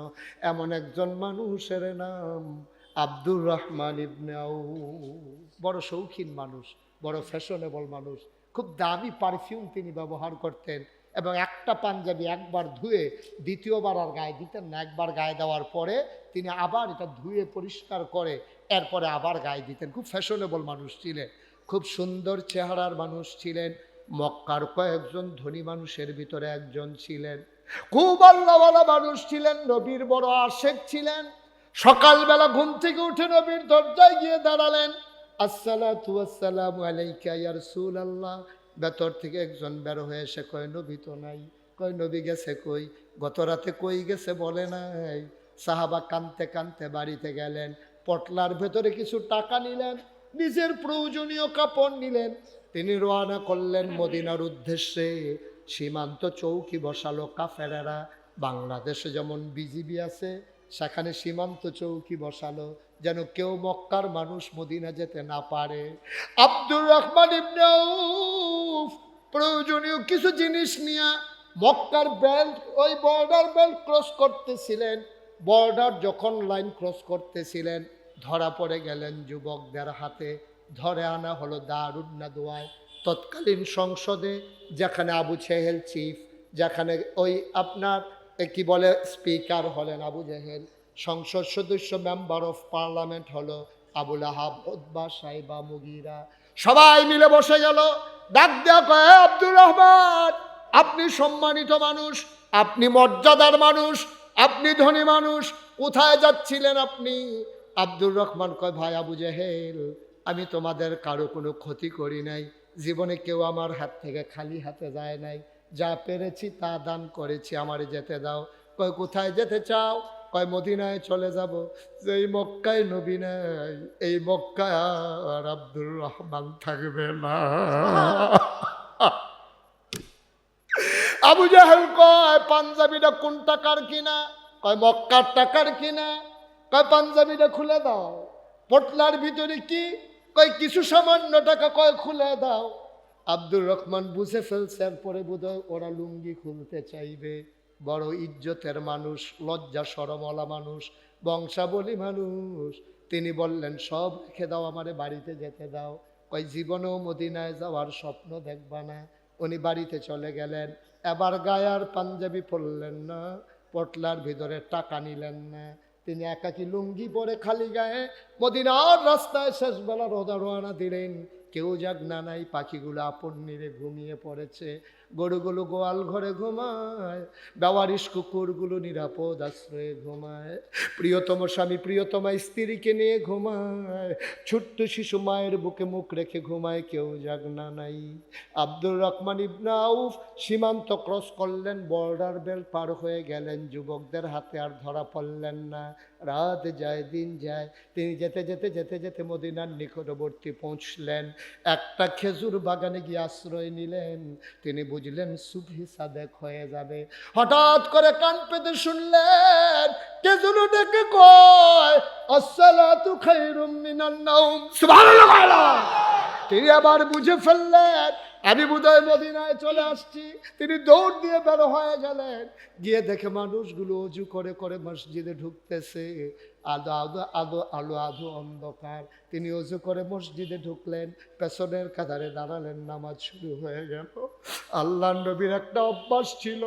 এমন একজন মানুষের নাম আব্দুর রহমান ইবনে আউফ। বড় শৌখিন মানুষ, বড় ফ্যাশনেবল মানুষ, খুব দামি পারফিউম তিনি ব্যবহার করতেন, এবং একটা পাঞ্জাবি একবার ধুয়ে দ্বিতীয়বার আর গায়ে দিতেন না। একবার গায়ে দেওয়ার পরে তিনি আবার এটা ধুয়ে পরিষ্কার করে এরপরে আবার গায়ে দিতেন। খুব ফ্যাশনেবল মানুষ ছিলেন, খুব সুন্দর চেহারার মানুষ ছিলেন। মক্কার কয়েকজন ধনী মানুষের ভিতরে একজন ছিলেন। খুব আল্লাহওয়ালা মানুষ ছিলেন, নবীর বড় আশেক ছিলেন। সকালবেলা ঘুম থেকে উঠে নবীর দরজায় গিয়ে দাঁড়ালেন। আসসালাতু ওয়াসসালামু আলাইকা ইয়া রাসূলুল্লাহ। ভেতর থেকে একজন বের হয়ে এসে কয়, নবী তো নাই। কয়, নবী গেছে কই? গত রাতে কই গেছে বলে নাই। সাহাবা কানতে কানতে বাড়িতে গেলেন, পটলার ভেতরে কিছু টাকা নিলেন, নিজের প্রয়োজনীয় কাপড় নিলেন, তিনি রওনা করলেন মদিনার উদ্দেশ্যে। সীমান্ত চৌকি বসালো কাফেরেরা। বাংলাদেশে যেমন বিজিবি আছে, সেখানে সীমান্ত চৌকি বসালো, যেন কেউ মক্কার মানুষ মদিনা যেতে না পারে। আব্দুর রহমান ইবনে আউফ প্রয়োজনীয় কিছু জিনিস নিয়ে মক্কার বেল্ট, ওই বর্ডার বেল্ট ক্রস করতেছিলেন। বর্ডার যখন লাইন ক্রস করতেছিলেন, ধরা পড়ে গেলেন যুবকদের হাতে। ধরে আনা হলো দারুন নাদওয়ায়, তৎকালীন সংসদে, যেখানে আবু জেহেল চিফ, যেখানে ওই আপনার কি বলে স্পিকার হলেন আবু জেহেল, সংসদ সদস্য মেম্বার অফ পার্লামেন্ট হলো আবুল আহাব, উতবা, সাইবা, মুগিরা। সবাই মিলে বসে গেল। ডাক দেয়া কয়, আব্দুর রহমান, আপনি সম্মানিত মানুষ, আপনি মর্যাদার মানুষ, আপনি ধনী মানুষ, কোথায় যাচ্ছিলেন আপনি? আব্দুর রহমান কয়, ভাই আবু জেহেল, আমি তোমাদের কারো কোনো ক্ষতি করি নাই, জীবনে কেউ আমার হাত থেকে খালি হাতে যায় নাই, যা পেরেছি তা দান করেছি, আমারে যেতে দাও। কয়, কোথায় যেতে চাও? কয় মদিনায় চলে যাব, যেই মক্কায় নবী নাই এই মক্কায় আর আব্দুর রহমান থাকবে না। আবু জাহেল কয় পাঞ্জাবিটা কোন টাকার কিনা? কয় মক্কার টাকার কিনা। কয় পাঞ্জাবিটা খুলে দাও। পটলার ভিতরে কি? কয় কিছু সামান্য টাকা। কয় খুলে দাও। আব্দুর রহমান বুঝে ফেলছে এরপরে বোধহয় ওরা লুঙ্গি খুলতে চাইবে। বড় ইজ্জতের মানুষ, লজ্জা শরমওয়ালা মানুষ, বংশাবলী মানুষ। তিনি বললেন সব রেখে দাও, আমারে বাড়িতে যেতে দাও। কয় জীবনেও মদিনায় যাওয়ার স্বপ্ন দেখবা না। উনি বাড়িতে চলে গেলেন। এবার গায়ে আর পাঞ্জাবি পরলেন না, পটলার ভিতরে টাকা নিলেন না। তিনি একাকী লুঙ্গি পরে খালি গায়ে মদিনার রাস্তায় শেষবেলা রওনা দিলেন। কেউ যাক না নাই, পাখিগুলো আপন নিরে ঘুমিয়ে পড়েছে, গরুগুলো গোয়াল ঘরে ঘুমায়, বেওয়ারিশ কুকুরগুলো নিরাপদ আশ্রয়ে ঘুমায়, প্রিয়তম স্বামী প্রিয়তমা স্ত্রীকে নিয়ে ঘুমায়, ছোট্ট শিশু মায়ের বুকে মুখ রেখে ঘুমায়, কেউ যাক না নাই। আব্দুর রহমান ইবনে আউফ সীমান্ত ক্রস করলেন, বর্ডার বেল্ট পার হয়ে গেলেন, যুবকদের হাতে আর ধরা পড়লেন না। রাত যায় দিন যায়, তিনি যেতে যেতে যেতে যেতে মদিনার নিকটবর্তী পৌঁছলেন। একটা খেজুর বাগানে গিয়ে আশ্রয় নিলেন। তিনি বুঝলেন সুবহি সাদেক হয়ে যাবে। হঠাৎ করে কান পেতে শুনলেন খেজুর ডেকে কয় আসসালাতু খায়রুম মিনান নাওম, সুবহানাল্লাহ। তিনি আবার বুঝে ফেললেন আমি বোধহয় মদিনায় চলে আসছি। তিনি দৌড় দিয়ে বের হয়ে গেলেন। গিয়ে দেখে মানুষগুলো অজু করে করে মসজিদে ঢুকতেছে। আলো আলো আলো আলো আলো অন্ধকার। তিনি অজু করে মসজিদে ঢুকলেন, পেছনের কাতারে দাঁড়ালেন, নামাজ শুরু হয়ে গেল। আল্লাহর নবীর একটা অভ্যাস ছিল,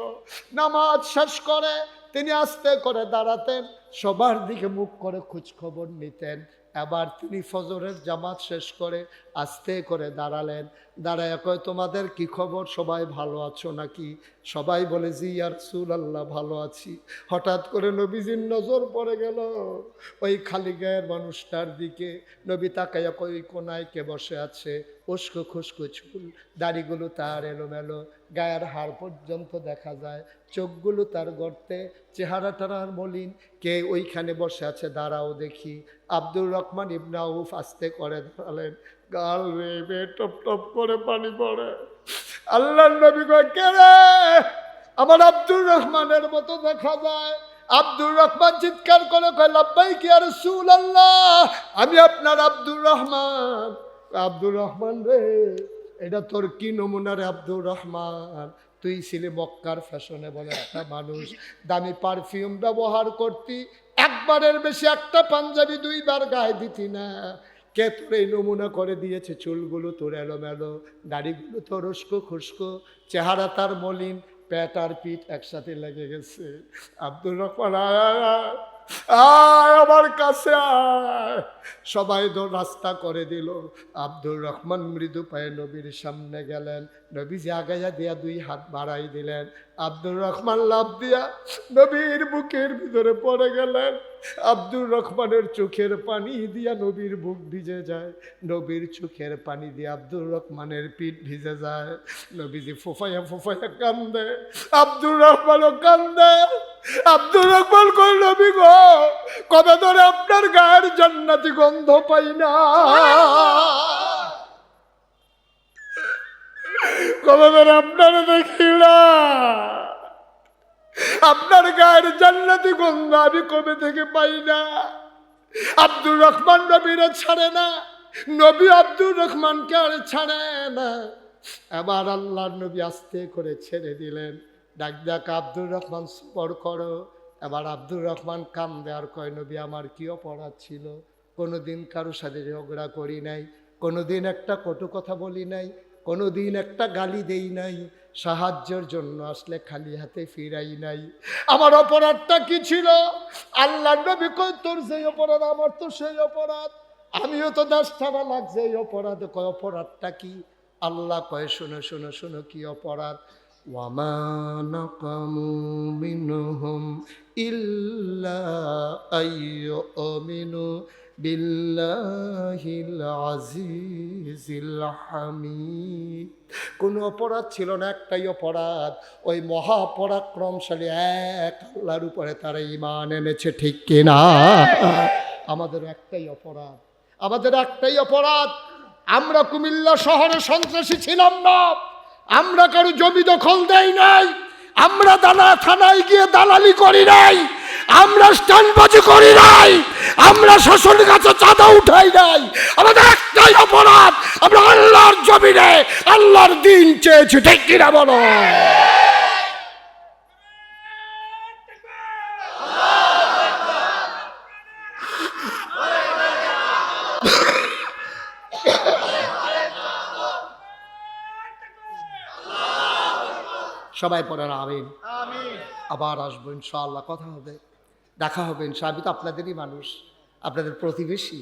নামাজ শেষ করে তিনি আস্তে করে দাঁড়াতেন, সবার দিকে মুখ করে খোঁজ খবর নিতেন। এবার তিনি ফজরের জামাত শেষ করে আস্তে করে দাঁড়ালেন। দাঁড়ায় কয় তোমাদের কি খবর, সবাই ভালো আছো নাকি? সবাই বলে জি ইয়া রাসূলুল্লাহ ভালো আছি। হঠাৎ করে নবীজির নজর পড়ে গেল ওই খালি গায়ের মানুষটার দিকে। নবী তাকাইয়া কই কোনায় কে বসে আছে, উস্কো খুস্কো চুল, দাড়িগুলো তার এলোমেলো, গায়ের হাড় পর্যন্ত দেখা যায়, চোখগুলো তার গর্তে, চেহারাটার আর মলিন। কে ওইখানে বসে আছে দাঁড়াও দেখি। আব্দুর রহমান ইবনে আউফ আস্তে করে দাঁড়ালেন। গাল বেয়ে টপ টপ করে পানি পড়ে। আল্লাহর নবী কয় কে রে? আমার আব্দুর রহমানের মতো দেখা যায়। আব্দুর রহমান চিৎকার করে কয় লাব্বাইক ইয়া রাসূলুল্লাহ, আমি আপনার আব্দুর রহমান। আব্দুর রহমান রে, এটা তোর কি নমুনা রে আব্দুর রহমান? তুই ছিলি মক্কার ফ্যাশনেবল একটা মানুষ, দামি পারফিউম ব্যবহার করতি, একবারের বেশি একটা পাঞ্জাবি দুইবার গায়ে দিতি না। কে তোর এই নমুনা করে দিয়েছে? চুলগুলো তোর এলোমেলো, দাড়িগুলো তোর উস্কো খুস্কো, চেহারা তার মলিন, পেট আর পিঠ একসাথে লেগে গেছে। আব্দুর রহমান আয় আমার কাছে আয়। সবাই তো রাস্তা করে দিল। আব্দুর রহমান মৃদু পায়ে নবীর সামনে গেলেন। নবীজি আগাইয়া দিয়া দুই হাত বাড়াই দিলেন। আব্দুর রহমান লাফ দিয়া নবীর বুকের ভিতরে পড়ে গেলেন। আব্দুর রহমানের চোখের পানি দিয়া নবীর বুক ভিজে যায়, নবীর চোখের পানি দিয়ে আব্দুর রহমানের পিঠ ভিজে যায়। নবীজি ফুফাইয়া ফুফাইয়া কান্দে, আব্দুর রহমানও কান্দে। আব্দুর রহমান কই নবী গো, কবে ধরে আপনার গায়ের জান্নাতি গন্ধ পাই না, কবে ধরে আপনার দেখি না, আপনার গায়ের জান্নাতি গন্ধ আমি কবে থেকে পাই না। আব্দুর রহমান নবীরে ছাড়ে না, নবী আব্দুর রহমানকে আর ছাড়ে না। এবার আল্লাহর নবী আস্তে করে ছেড়ে দিলেন। ডাক ডাক আব্দুর রহমান সবর করো। এবার আব্দুর রহমান কান্দে আর কয় নবী আমার কি অপরাধ ছিল? কোনোদিন কারো সাথে ঝগড়া করি নাই, কোনোদিন একটা কটু কথা বলি নাই, কোনোদিন একটা গালি দেই নাই, সাহায্যের জন্য আসলে খালি হাতে ফিরাই নাই। আমার অপরাধটা কি ছিল? আল্লাহ নবী কয় তোর যেই অপরাধ আমার তো সেই অপরাধ, আমিও তো দেশ ছাড়া লাগছে এই অপরাধ। কয় অপরাধটা কি? আল্লাহ কয় শোনো শোনো শোনো কি অপরাধ। ওয়ামা নাকামু মিনহুম ইল্লা আইয়ুমিনু বিল্লাহিল আজিজিল হামিদ। কোনো অপরাধ ছিল না, একটাই অপরাধ, ওই মহাপরাক্রমশালী এক আল্লাহর উপরে তারা ঈমান এনেছে, ঠিক কিনা? আমাদের একটাই অপরাধ, আমাদের একটাই অপরাধ, আমরা কুমিল্লা শহরে সন্ত্রাসী ছিলাম না, আমরা কারো জমি দখল দেই নাই, আমরা থানায় গিয়ে দালালি করি নাই, আমরা স্ট্যান্ডবাজি করি নাই, আমরা শাসনের কাছে চাঁদা উঠাই নাই। আমাদের একটাই অপরাধ, আমরা আল্লাহর জমিনে আল্লাহর দিন চেয়েছি, ঠিক কিনা বলো? সবাই পড়েন আমিন। আবার আসবো ইনশাআল্লাহ, কথা হবে, দেখা হবে ইনশাআল্লাহ। আমি তো আপনাদেরই মানুষ, আপনাদের প্রতিবেশী।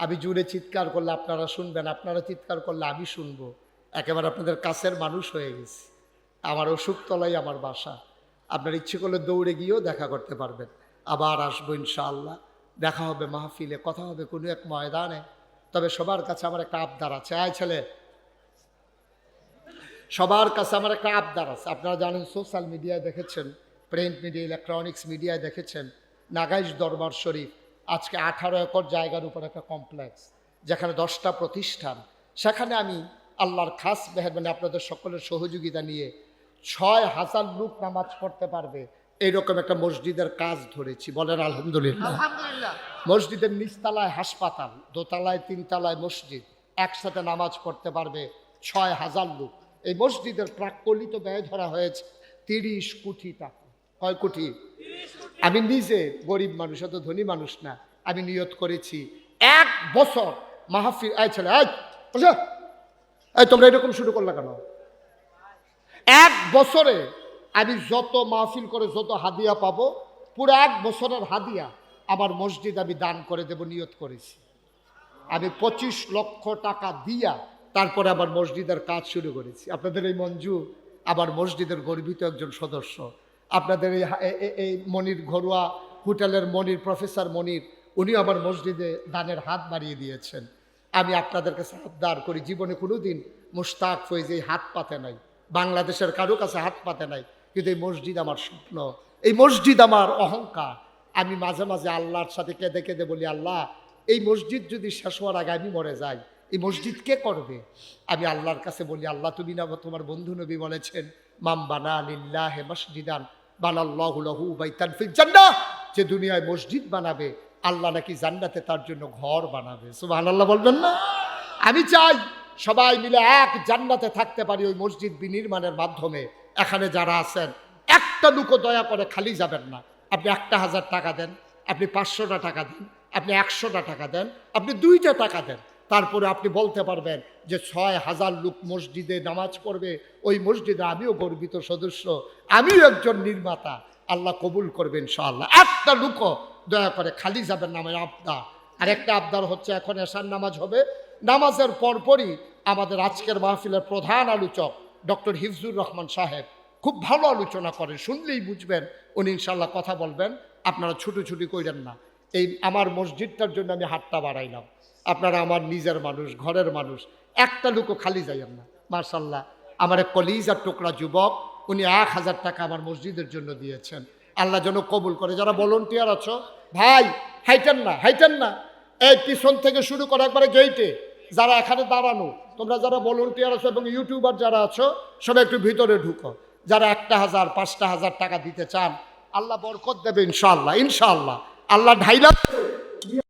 আমি জুড়ে চিৎকার করলে আপনারা শুনবেন, আপনারা চিৎকার করলে আমি শুনবো। একেবারে আপনাদের কাছের মানুষ হয়ে গেছি। আমার অসুখতলাই আমার বাসা, আপনার ইচ্ছে করলে দৌড়ে গিয়েও দেখা করতে পারবেন। আবার আসবো ইনশাআল্লাহ, দেখা হবে মাহফিলে, কথা হবে কোনো এক ময়দানে। তবে সবার কাছে আমার একটা আবদার আছে। আয় ছেলে, সবার কাছে আমার একটা আবদার আছে। আপনারা জানেন, সোশ্যাল মিডিয়ায় দেখেছেন, প্রিন্ট মিডিয়া, ইলেকট্রনিক্স মিডিয়ায় দেখেছেন, নাগাইশ দরবার শরীফ আজকে 18 একর জায়গার উপর একটা কমপ্লেক্স, যেখানে 10টা প্রতিষ্ঠান। সেখানে আমি আল্লাহর খাস মেহেরবানি আপনাদের সকলের সহযোগিতা নিয়ে 6000 লোক নামাজ পড়তে পারবে এইরকম একটা মসজিদের কাজ ধরেছি। বলেন আলহামদুলিল্লাহ। মসজিদের নিচতলায় হাসপাতাল, দোতলায় 3তলায় মসজিদ, একসাথে নামাজ পড়তে পারবে 6000 লোক। এই মসজিদের প্রাক্কলিত ব্যয় ধরা হয়েছে 30 কোটি টাকা। কয় কোটি? আমি নিজে গরিব মানুষ, অত ধনী মানুষ না। আমি নিয়ত করেছি 1 বছর মাহফিল। এই ছেলে, এই তোমরা এরকম শুরু করলে কেন? 1 বছরে আমি যত মাহফিল করে যত হাদিয়া পাবো, পুরো 1 বছরের হাদিয়া আমার মসজিদ আমি দান করে দেব, নিয়ত করেছি। আমি 25 লক্ষ টাকা দিয়া তারপরে আবার মসজিদের কাজ শুরু করেছি। আপনাদের এই মঞ্জু আবার মসজিদের গর্বিত একজন সদস্য। আপনাদের এই মনির ঘরোয়া হোটেলের মনির, প্রফেসর মনির, উনি আবার মসজিদে দানের হাত বাড়িয়ে দিয়েছেন। আমি আপনাদের কাছে আবদার করি, জীবনে কোনো দিন মুশতাক ফয়েজ এই হাত পাতে নাই, বাংলাদেশের কারো কাছে হাত পাতে নাই, কিন্তু এই মসজিদ আমার স্বপ্ন, এই মসজিদ আমার অহংকার। আমি মাঝে মাঝে আল্লাহর সাথে কেঁদে কেঁদে বলি, আল্লাহ, এই মসজিদ যদি শেষ হওয়ার আগে আমি মরে যাই, এই মসজিদ কে করবে? আমি আল্লাহর কাছে বলি, আল্লাহ, তুমি না তোমার বন্ধু নবী বলেছেন, মাম বানা লিল্লাহি মসজিদান বানাল্লাহু লাহু বাইতান ফিল জান্নাহ, যে দুনিয়ায় মসজিদ বানাবে আল্লাহ নাকি জান্নাতে তার জন্য ঘর বানাবে। সুবহানাল্লাহ বলবেন না? আমি চাই সবাই মিলে এক জান্নাতে থাকতে পারি ওই মসজিদ বিনির্মাণের মাধ্যমে। এখানে যারা আছেন, একটা লুকো দয়া করে খালি যাবেন না। আপনি 1000 টাকা দেন, আপনি 500টা টাকা দেন, আপনি 100টা টাকা দেন, আপনি 2টা টাকা দেন, তারপরে আপনি বলতে পারবেন যে 6000 লোক মসজিদে নামাজ পড়বে, ওই মসজিদে আমিও গর্বিত সদস্য, আমিও একজন নির্মাতা। আল্লাহ কবুল করবেন ইনশাআল্লাহ। একটা লুকো দয়া করে খালি যাবেন না, আমার আবদার। আর একটা আবদার হচ্ছে, এখন এশার নামাজ হবে, নামাজের পরপরই আমাদের আজকের মাহফিলের প্রধান আলোচক ডক্টর হিফজুর রহমান সাহেব খুব ভালো আলোচনা করেন, শুনলেই বুঝবেন উনি ইনশাআল্লাহ কথা বলবেন। আপনারা ছুটোছুটি কইরেন না। এই আমার মসজিদটার জন্য আমি হাতটা বাড়াইলাম, আপনারা আমার নিজের মানুষ, ঘরের মানুষ, একটা লুকও খালি যাইয়েন না। মাশাআল্লাহ, আমার এক কলিজার টুকরা যুবক, উনি 1000 টাকা আমার মসজিদের জন্য দিয়েছেন। আল্লাহ যেন কবুল করে। যারা ভলান্টিয়ার আছো, ভাই হাইটেন না, হাইটেন না, এই পিছন থেকে শুরু করে একবারে গেইটে যারা এখানে দাঁড়ানো, তোমরা যারা ভলান্টিয়ার আছো এবং ইউটিউবার যারা আছো, সবাই একটু ভিতরে ঢুকো। যারা 1000, 5000 টাকা দিতে চান, আল্লাহ বরকত দেবে ইনশাআল্লাহ। ইনশাআল্লাহ আল্লাহ ঢাইলা